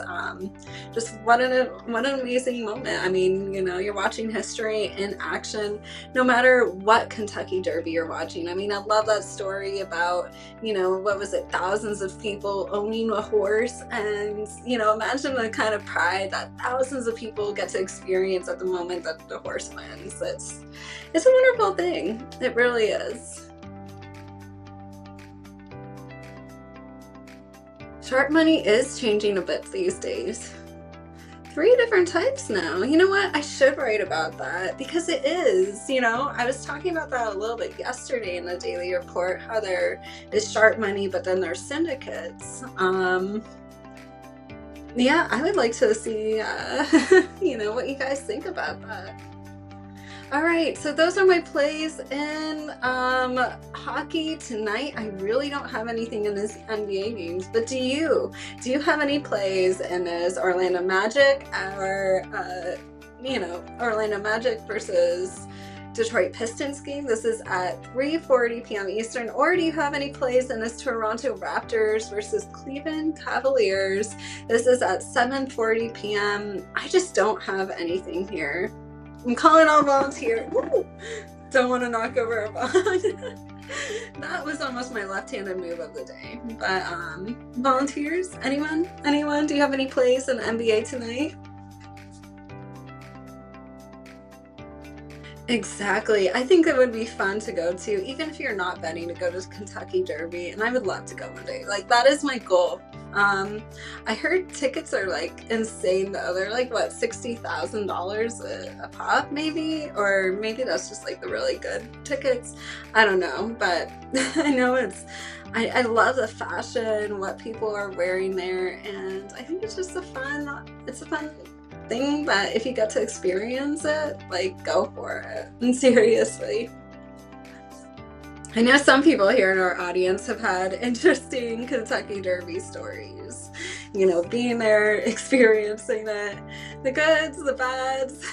just what an amazing moment. I mean, you know, you're watching history in action, no matter what Kentucky Derby you're watching. I mean, I love that story about, you know, what was it, thousands of people owning a horse, and you know, imagine the kind of pride that thousands of people get to experience at the moment that the horse wins. It's a wonderful thing. It really is. Shark money is changing a bit these days. 3 different types now. You know what? I should write about that because it is, you know, I was talking about that a little bit yesterday in the daily report, how there is shark money, but then there's syndicates. Yeah, I would like to see, you know, what you guys think about that. All right, so those are my plays in hockey tonight. I really don't have anything in this NBA games, but do you? Do you have any plays in this Orlando Magic or, you know, Orlando Magic versus Detroit Pistons game? This is at 3:40 p.m. Eastern. Or do you have any plays in this Toronto Raptors versus Cleveland Cavaliers? This is at 7:40 p.m. I just don't have anything here. I'm calling all volunteers. Don't want to knock over a bond. That was almost my left-handed move of the day. But volunteers? Anyone? Anyone? Do you have any plays in the NBA tonight? Exactly. I think it would be fun to go to, even if you're not betting, to go to Kentucky Derby, and I would love to go one day. Like, that is my goal. I heard tickets are like insane though. They're like what, $60,000 a pop maybe, or maybe that's just like the really good tickets. I don't know, but I know I love the fashion, what people are wearing there, and I think it's just a fun thing that if you get to experience it, like, go for it. And seriously. I know some people here in our audience have had interesting Kentucky Derby stories. You know, being there, experiencing it, the goods, the bads,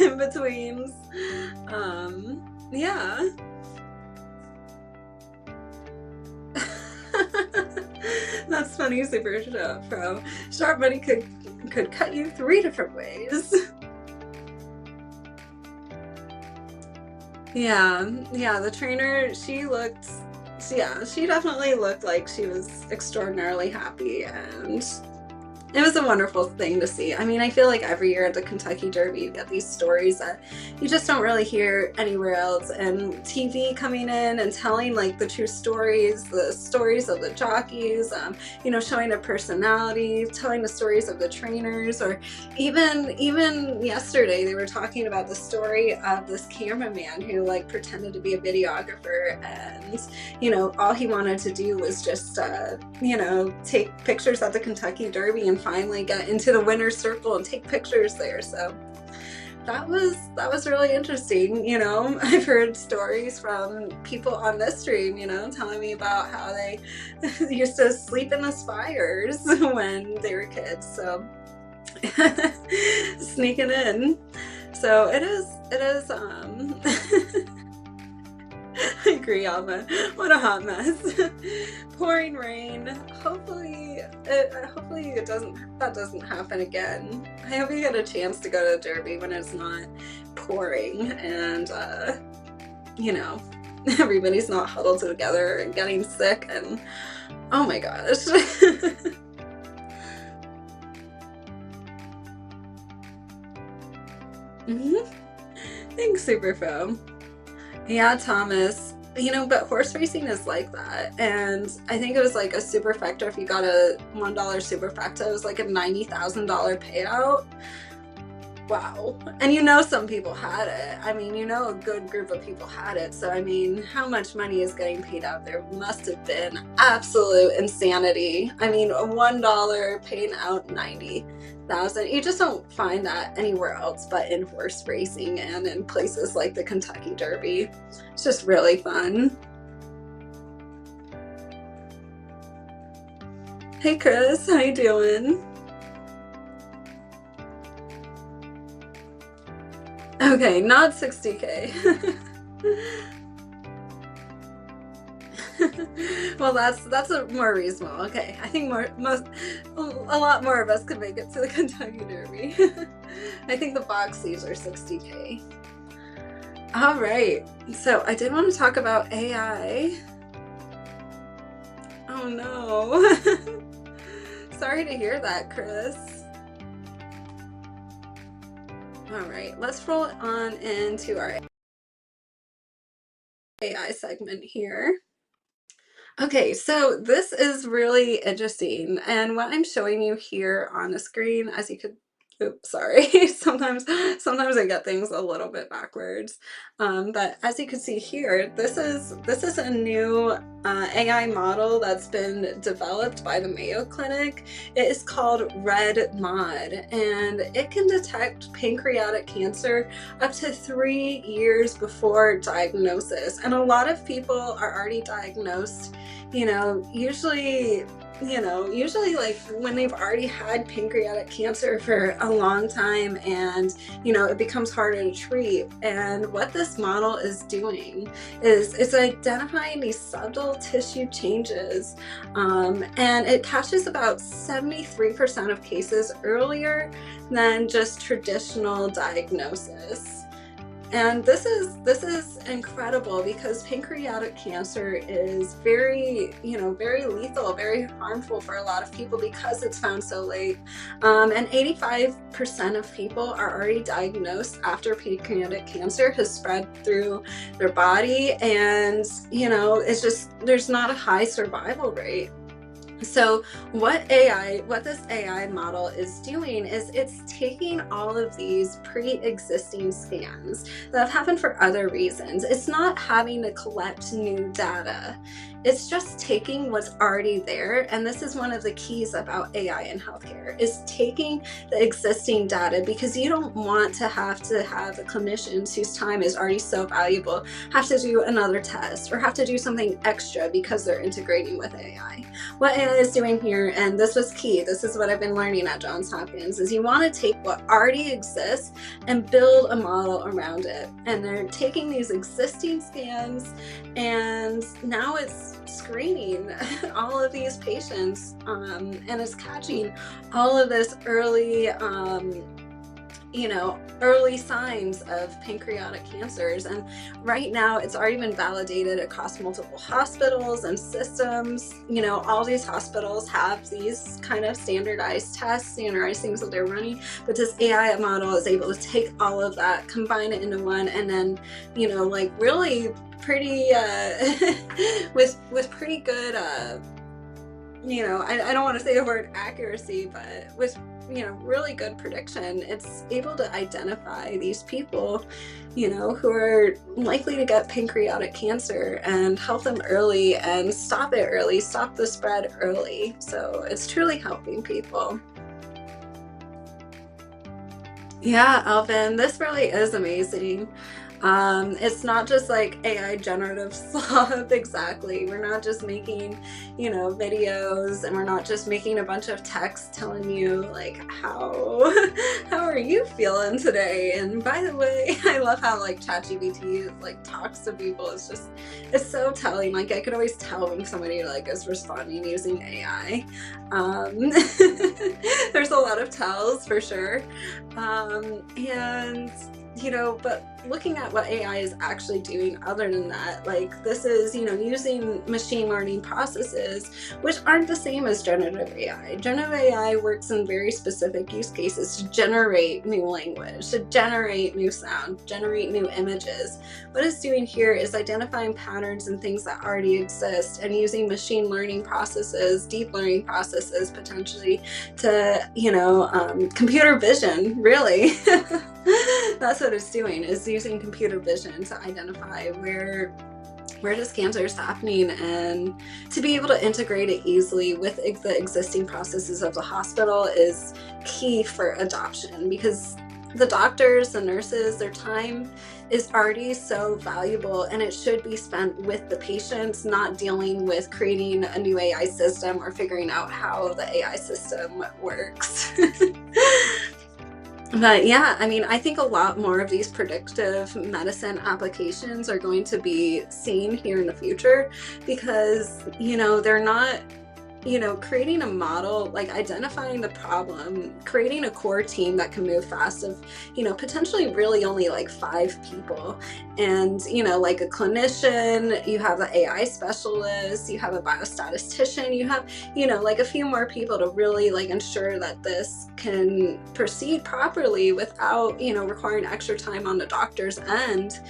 in betweens. Yeah. That's funny, Super Pro. Sharp money could cut you 3 different ways. Yeah, the trainer, she definitely looked like she was extraordinarily happy, and it was a wonderful thing to see. I mean, I feel like every year at the Kentucky Derby, you get these stories that you just don't really hear anywhere else, and TV coming in and telling like the true stories, the stories of the jockeys, you know, showing their personality, telling the stories of the trainers, or even yesterday they were talking about the story of this cameraman who like pretended to be a videographer, and you know, all he wanted to do was just you know, take pictures at the Kentucky Derby and finally get into the winner's circle and take pictures there. So that was really interesting. You know, I've heard stories from people on this stream, you know, telling me about how they used to sleep in the spires when they were kids. So sneaking in. So it is I agree, Alma. What a hot mess. Pouring rain. Hopefully that doesn't happen again. I hope you get a chance to go to the Derby when it's not pouring, and you know, everybody's not huddled together and getting sick, and oh my gosh. Thanks, Superfo. Yeah, Thomas. You know, but horse racing is like that. And I think it was like a superfecta. If you got a $1 superfecta, it was like a $90,000 payout. Wow. And you know, some people had it. I mean, you know, a good group of people had it. So, I mean, how much money is getting paid out there must have been absolute insanity. I mean, a $1 paying out 90,000. You just don't find that anywhere else but in horse racing and in places like the Kentucky Derby. It's just really fun. Hey Chris, how you doing? Okay, not 60K. Well, that's a more reasonable. Okay, I think a lot more of us could make it to the Kentucky Derby. I think the box seats are 60K. All right, so I did want to talk about AI. Oh no. Sorry to hear that, Chris. All right, let's roll on into our AI segment here. Okay, so this is really interesting, and what I'm showing you here on the screen, as you could, oops, sorry, sometimes I get things a little bit backwards, but as you can see here, this is a new AI model that's been developed by the Mayo Clinic. It is called Red Mod, and it can detect pancreatic cancer up to 3 years before diagnosis, and a lot of people are already diagnosed, usually like when they've already had pancreatic cancer for a long time, and it becomes harder to treat. And what this model is doing is it's identifying these subtle tissue changes, and it catches about 73% of cases earlier than just traditional diagnosis. And this is incredible, because pancreatic cancer is very lethal, very harmful for a lot of people because it's found so late. And 85% of people are already diagnosed after pancreatic cancer has spread through their body, and it's just, there's not a high survival rate. So what this AI model is doing is it's taking all of these pre-existing scans that have happened for other reasons. It's not having to collect new data. It's just taking what's already there. And this is one of the keys about AI in healthcare, is taking the existing data, because you don't want to have a clinician whose time is already so valuable have to do another test or have to do something extra because they're integrating with AI. What AI is doing here, and this was key, this is what I've been learning at Johns Hopkins, is you want to take what already exists and build a model around it. And they're taking these existing scans, and now it's screening all of these patients, and it's catching all of this early signs of pancreatic cancers. And right now it's already been validated across multiple hospitals and systems. All these hospitals have these kind of standardized tests, standardized things that they're running, but this AI model is able to take all of that, combine it into one, and then really pretty with pretty good I don't want to say the word accuracy, but with really good prediction, it's able to identify these people who are likely to get pancreatic cancer and help them early and stop it early, stop the spread early. So it's truly helping people. Yeah, Alvin, this really is amazing. It's not just like AI generative sloth. Exactly. We're not just making, videos, and we're not just making a bunch of text telling you like how are you feeling today? And by the way, I love how ChatGPT talks to people. It's so telling. I could always tell when somebody is responding using AI. There's a lot of tells for sure. And but looking at what AI is actually doing other than that, this is, using machine learning processes, which aren't the same as generative AI. Generative AI works in very specific use cases to generate new language, to generate new sound, generate new images. What it's doing here is identifying patterns and things that already exist, and using machine learning processes, deep learning processes, potentially to, computer vision, really. That's what it's doing, is using computer vision to identify where this cancer is happening, and to be able to integrate it easily with the existing processes of the hospital is key for adoption, because the doctors, the nurses, their time is already so valuable, and it should be spent with the patients, not dealing with creating a new AI system or figuring out how the AI system works. But yeah, I mean, I think a lot more of these predictive medicine applications are going to be seen here in the future because, they're not, creating a model, like identifying the problem, creating a core team that can move fast of, potentially really only like 5 people. And, like a clinician, you have the AI specialist, you have a biostatistician, you have, like a few more people to really like ensure that this can proceed properly without, requiring extra time on the doctor's end.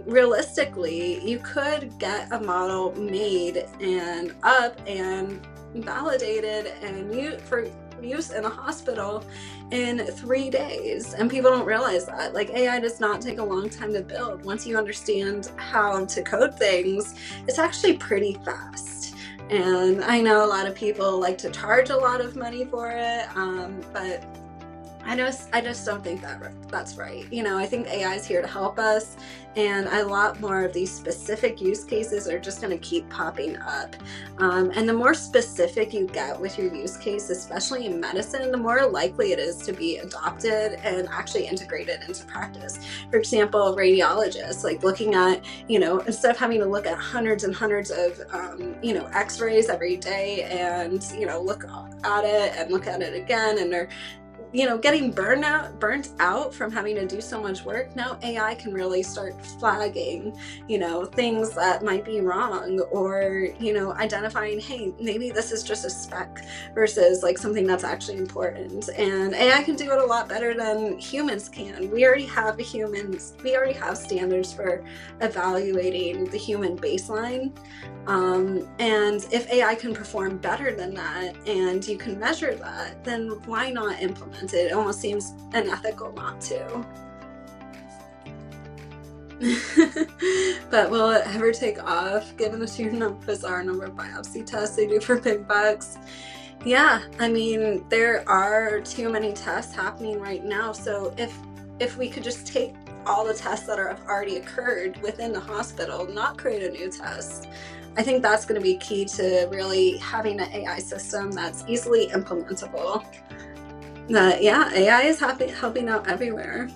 Realistically, you could get a model made and up and validated and for use in a hospital in 3 days, and people don't realize that. Like, AI does not take a long time to build. Once you understand how to code things, it's actually pretty fast. And I know a lot of people like to charge a lot of money for it, but I just don't think that's right. I think AI is here to help us, and a lot more of these specific use cases are just going to keep popping up. And the more specific you get with your use case, especially in medicine, the more likely it is to be adopted and actually integrated into practice. For example, radiologists, like looking at, instead of having to look at hundreds and hundreds of, x-rays every day and, look at it and look at it again, and they're getting burnt out from having to do so much work. Now AI can really start flagging, things that might be wrong, or, identifying, hey, maybe this is just a speck versus like something that's actually important. And AI can do it a lot better than humans can. We already have standards for evaluating the human baseline. And if AI can perform better than that, and you can measure that, then why not implement it? It almost seems unethical not to. But will it ever take off, given the sheer bizarre number of biopsy tests they do for big bucks? Yeah, I mean, there are too many tests happening right now. So if we could just take all the tests that have already occurred within the hospital, not create a new test, I think that's going to be key to really having an AI system that's easily implementable. Yeah, AI is helping out everywhere.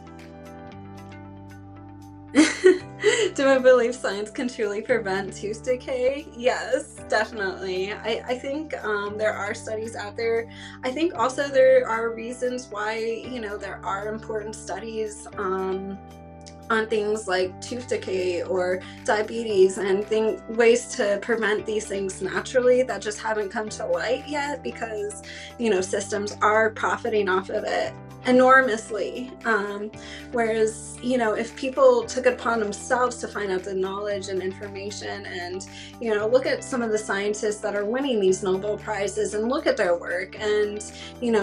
Do I believe science can truly prevent tooth decay? Yes, definitely. I think there are studies out there. I think also there are reasons why, there are important studies on things like tooth decay or diabetes and ways to prevent these things naturally that just haven't come to light yet, because systems are profiting off of it enormously. Whereas, if people took it upon themselves to find out the knowledge and information and, look at some of the scientists that are winning these Nobel Prizes and look at their work and,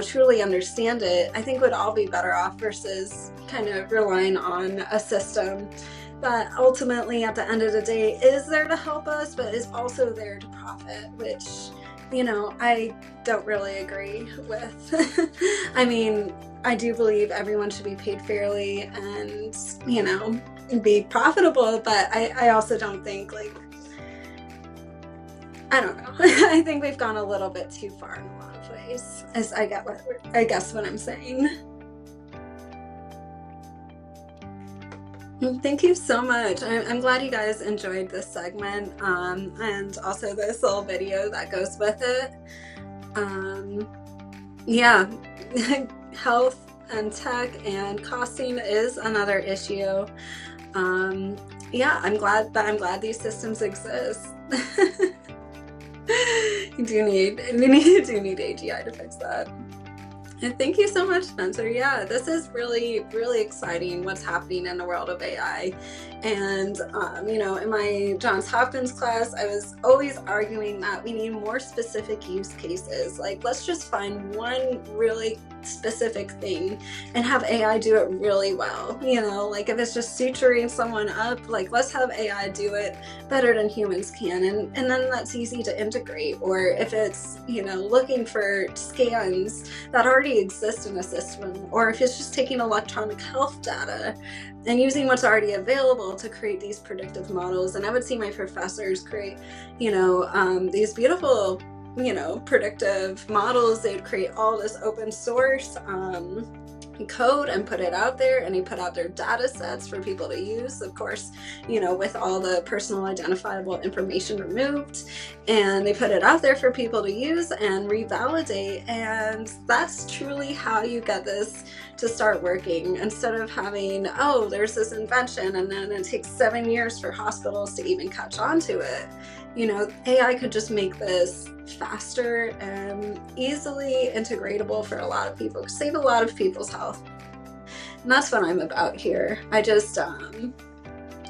truly understand it, I think we'd all be better off versus kind of relying on a system that ultimately at the end of the day is there to help us, but is also there to profit, which, I don't really agree with. I mean, I do believe everyone should be paid fairly and, be profitable, but I also don't think, like, I don't know. I think we've gone a little bit too far in a lot of ways, I guess what I'm saying. Thank you so much. I'm glad you guys enjoyed this segment, and also this little video that goes with it. Yeah, health and tech and costing is another issue. Yeah, I'm glad these systems exist. You do need AGI to fix that. And thank you so much, Spencer. Yeah, this is really, really exciting what's happening in the world of AI. And, in my Johns Hopkins class, I was always arguing that we need more specific use cases. Like, let's just find one really specific thing and have AI do it really well. Like if it's just suturing someone up, like let's have AI do it better than humans can. And then that's easy to integrate. Or if it's, looking for scans that already exist in a system, or if it's just taking electronic health data and using what's already available to create these predictive models. And I would see my professors create, these beautiful predictive models. They'd create all this open source code and put it out there, and he put out their data sets for people to use, of course, with all the personal identifiable information removed, and they put it out there for people to use and revalidate. And that's truly how you get this to start working, instead of having, oh, there's this invention and then it takes 7 years for hospitals to even catch on to it. AI could just make this faster and easily integratable for a lot of people, save a lot of people's health. And that's what I'm about here. I just, I'm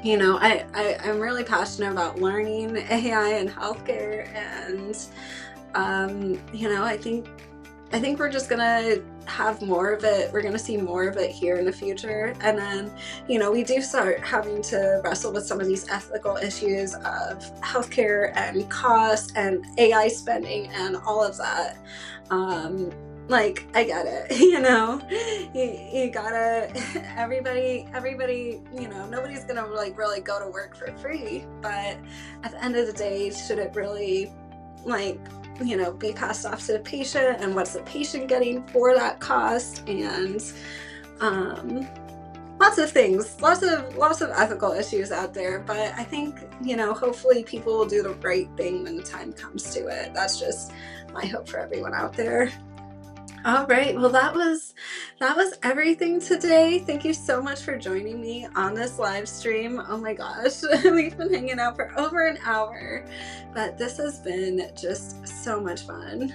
really passionate about learning AI and healthcare, and, I think we're just gonna have more of it. We're gonna see more of it here in the future. And then, we do start having to wrestle with some of these ethical issues of healthcare and cost and AI spending and all of that. I get it, you gotta, everybody, nobody's gonna really go to work for free, but at the end of the day, should it really be passed off to the patient, and what's the patient getting for that cost? And lots of things, lots of ethical issues out there. But I think, hopefully people will do the right thing when the time comes to it. That's just my hope for everyone out there. All right, well, that was everything today. Thank you so much for joining me on this live stream. Oh my gosh, we've been hanging out for over an hour, but this has been just so much fun.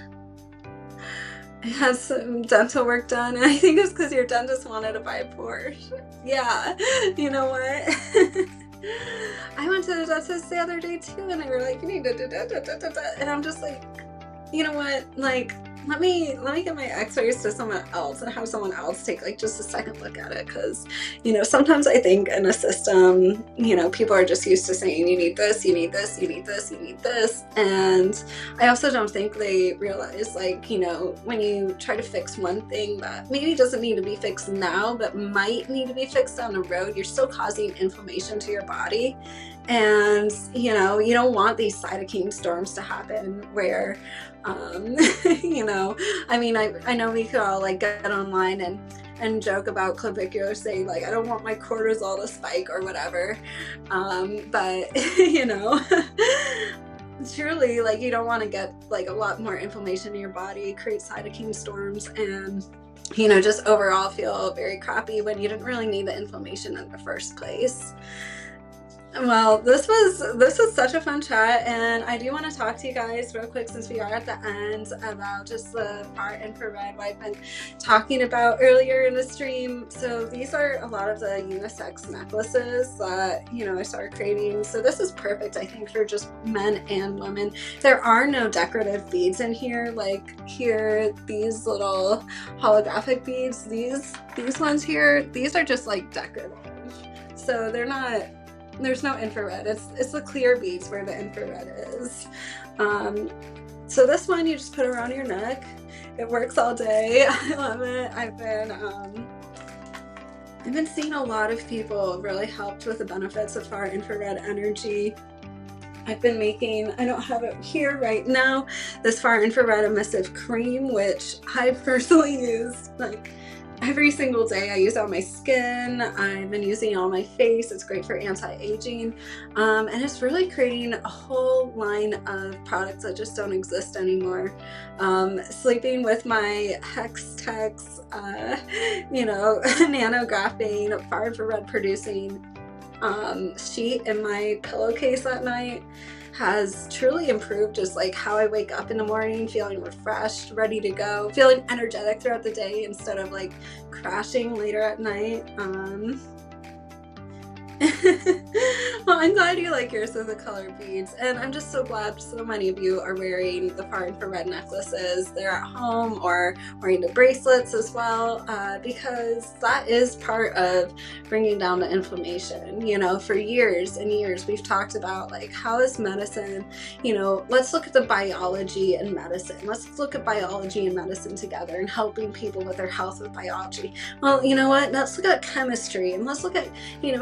I had some dental work done, and I think it's because your dentist wanted to buy a Porsche. Yeah, you know what? I went to the dentist the other day too, and they were like, you need to and I'm just like, you know what, let me get my x-rays to someone else and have someone else take just a second look at it, because sometimes I think in a system, people are just used to saying you need this, you need this, you need this, you need this, and I also don't think they realize when you try to fix one thing that maybe doesn't need to be fixed now but might need to be fixed down the road, you're still causing inflammation to your body. And you don't want these cytokine storms to happen where I know we could all get online and joke about clavicular, saying I don't want my cortisol to spike or whatever, but truly you don't want to get a lot more inflammation in your body, create cytokine storms, and just overall feel very crappy when you didn't really need the inflammation in the first place. Well, this was such a fun chat, and I do want to talk to you guys real quick, since we are at the end, about just the far infrared what I've been talking about earlier in the stream. So these are a lot of the unisex necklaces that I started creating. So this is perfect, I think, for just men and women. There are no decorative beads in here. Here, these little holographic beads, these ones here, these are just decorative. So they're not. There's no infrared. It's the clear beads where the infrared is. So this one you just put around your neck. It works all day. I love it. I've been seeing a lot of people really helped with the benefits of far infrared energy. I've been making, I don't have it here right now, this far infrared emissive cream, which I personally used every single day. I use it on my skin. I've been using it on my face. It's great for anti-aging. And it's really creating a whole line of products that just don't exist anymore. Sleeping with my Hex-Tex, nanographene, far infrared producing sheet in my pillowcase at night has truly improved just how I wake up in the morning, feeling refreshed, ready to go, feeling energetic throughout the day instead of crashing later at night. Well, I'm glad you like yours with the color beads, and I'm just so glad so many of you are wearing the far infrared necklaces. They're at home or wearing the bracelets as well, because that is part of bringing down the inflammation. For years and years we've talked about how is medicine, let's look at the biology and medicine. Let's look at biology and medicine together and helping people with their health with biology. Well, you know what? Let's look at chemistry, and let's look at,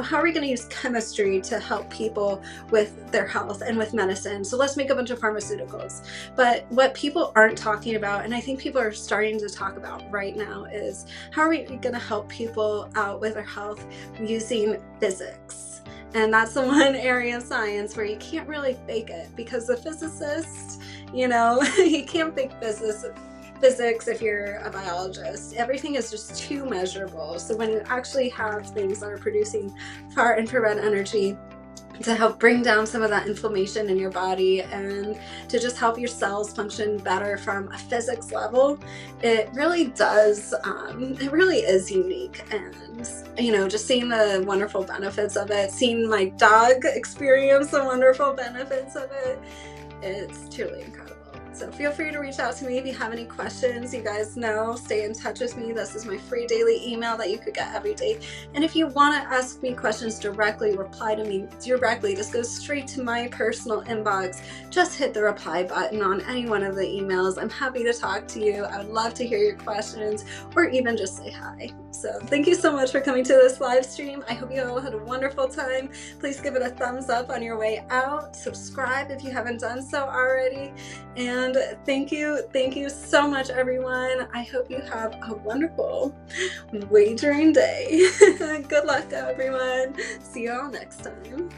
how are we going to to use chemistry to help people with their health and with medicine. So let's make a bunch of pharmaceuticals. But what people aren't talking about, and I think people are starting to talk about right now, is how are we going to help people out with their health using physics? And that's the one area of science where you can't really fake it, because the physicist, you can't fake physics if you're a biologist. Everything is just too measurable. So when you actually have things that are producing far infrared energy to help bring down some of that inflammation in your body and to just help your cells function better from a physics level, it really does, it really is unique. And, just seeing the wonderful benefits of it, seeing my dog experience the wonderful benefits of it, it's truly incredible. So feel free to reach out to me if you have any questions. You guys know, stay in touch with me. This is my free daily email that you could get every day. And if you want to ask me questions directly, reply to me directly, just go straight to my personal inbox. Just hit the reply button on any one of the emails. I'm happy to talk to you. I would love to hear your questions, or even just say hi. So thank you so much for coming to this live stream. I hope you all had a wonderful time. Please give it a thumbs up on your way out. Subscribe if you haven't done so already. And thank you so much, everyone. I hope you have a wonderful wagering day. Good luck, everyone. See you all next time.